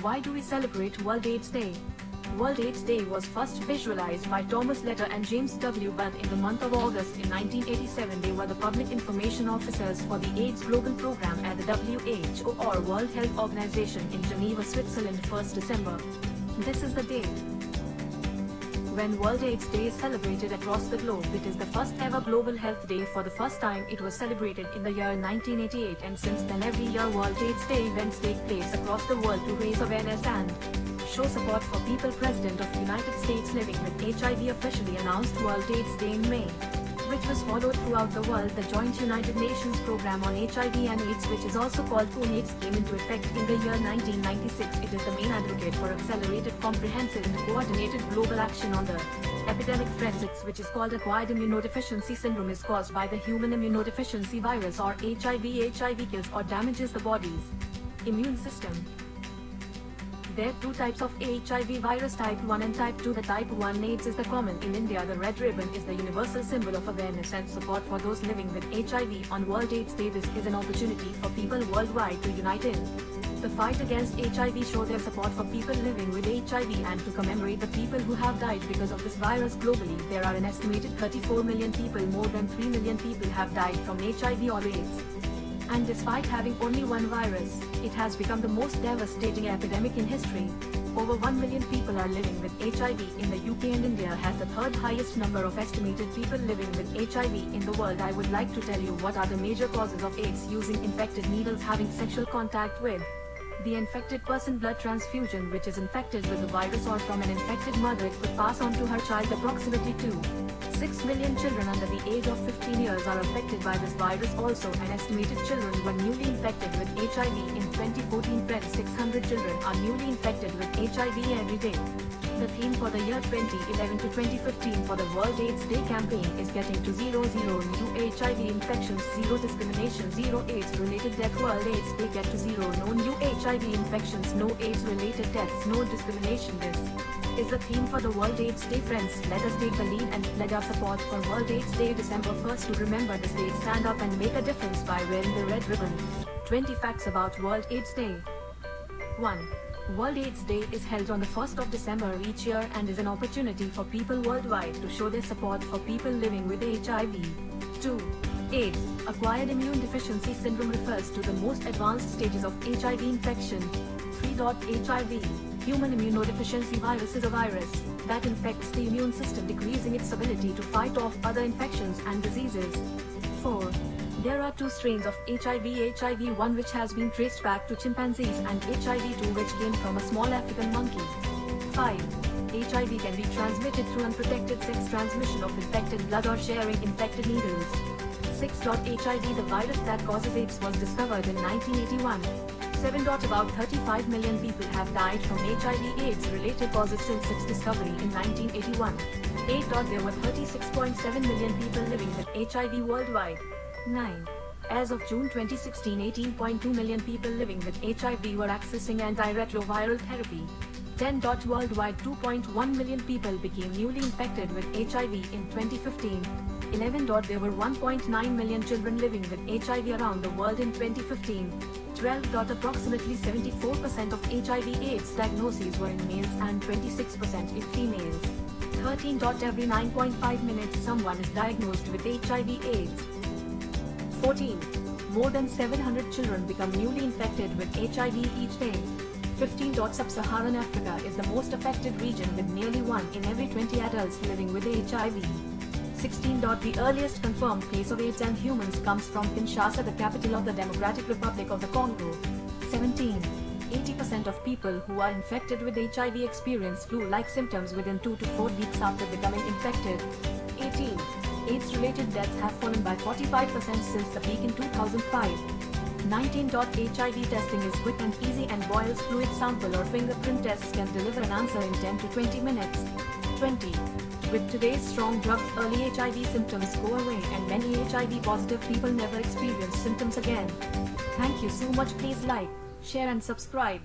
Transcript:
Why do we celebrate World AIDS Day? World AIDS Day was first visualized by Thomas Letter and James W. Bunn in the month of August in 1987. They were the public information officers for the AIDS Global Program at the WHO or World Health Organization in Geneva, Switzerland. 1st December. This is the date when World AIDS Day is celebrated across the globe. It is the first ever global health day. For the first time it was celebrated in the year 1988, and since then every year World AIDS Day events take place across the world to raise awareness and show support for people. President of the United States living with HIV officially announced World AIDS Day in May, which was followed throughout the world. The joint United Nations program on HIV and AIDS, which is also called UNAIDS, came into effect in the year 1996. It is the main advocate for accelerated, comprehensive and coordinated global action on the epidemic threats. Which is called acquired immunodeficiency syndrome, is caused by the human immunodeficiency virus or HIV. HIV kills or damages the body's immune system. There are two types of HIV virus, type 1 and type 2. The type 1 AIDS is the common. In India, the red ribbon is the universal symbol of awareness and support for those living with HIV. On World AIDS Day, this is an opportunity for people worldwide to unite in the fight against HIV, show their support for people living with HIV, and to commemorate the people who have died because of this virus globally. There are an estimated 34 million people. More than 3 million people have died from HIV or AIDS. And despite having only one virus, it has become the most devastating epidemic in history. Over 1 million people are living with HIV in the UK, and India has the third highest number of estimated people living with HIV in the world. I would like to tell you what are the major causes of AIDS: using infected needles, having sexual contact with the infected person, blood transfusion which is infected with the virus, or from an infected mother it could pass on to her child. Approximately 6 million children under the age of 15 years are affected by this virus. Also, an estimated children were newly infected with HIV in 2014. Friends, 600 children are newly infected with HIV every day. The theme for the year 2011 to 2015 for the World AIDS Day campaign is getting to 0 new HIV infections, 0 discrimination, 0 AIDS-related death. World AIDS Day, get to 0 no new HIV infections, no AIDS-related deaths, no discrimination. This is the theme for the World AIDS Day. Friends, let us take the lead and pledge our support for World AIDS Day December 1st. To remember this day, stand up and make a difference by wearing the red ribbon. 20 facts about World AIDS Day. 1. World AIDS Day is held on the 1st of December each year and is an opportunity for people worldwide to show their support for people living with HIV. 2. AIDS, acquired immune deficiency syndrome, refers to the most advanced stages of HIV infection. 3. HIV, human immunodeficiency virus, is a virus that infects the immune system, decreasing its ability to fight off other infections and diseases. 4. There are two strains of HIV: HIV-1 which has been traced back to chimpanzees, and HIV-2 which came from a small African monkey. 5. HIV can be transmitted through unprotected sex, transmission of infected blood, or sharing infected needles. 6. HIV, the virus that causes AIDS, was discovered in 1981. 7. About 35 million people have died from HIV/AIDS related causes since its discovery in 1981. 8. There were 36.7 million people living with HIV worldwide. 9. As of June 2016, 18.2 million people living with HIV were accessing antiretroviral therapy. 10. Worldwide, 2.1 million people became newly infected with HIV in 2015. 11. There were 1.9 million children living with HIV around the world in 2015. 12. Approximately 74% of HIV/AIDS diagnoses were in males and 26% in females. 13. Every 9.5 minutes someone is diagnosed with HIV/AIDS. 14. More than 700 children become newly infected with HIV each day. 15. Sub-Saharan Africa is the most affected region, with nearly 1 in every 20 adults living with HIV. 16. The earliest confirmed case of AIDS in humans comes from Kinshasa, the capital of the Democratic Republic of the Congo. 17. 80% of people who are infected with HIV experience flu-like symptoms within 2 to 4 weeks after becoming infected. 18. AIDS-related deaths have fallen by 45% since the peak in 2005. 19. HIV testing is quick and easy, and Boyle's fluid sample or fingerprint tests can deliver an answer in 10 to 20 minutes. 20. With today's strong drugs, early HIV symptoms go away, and many HIV-positive people never experience symptoms again. Thank you so much. Please like, share and subscribe.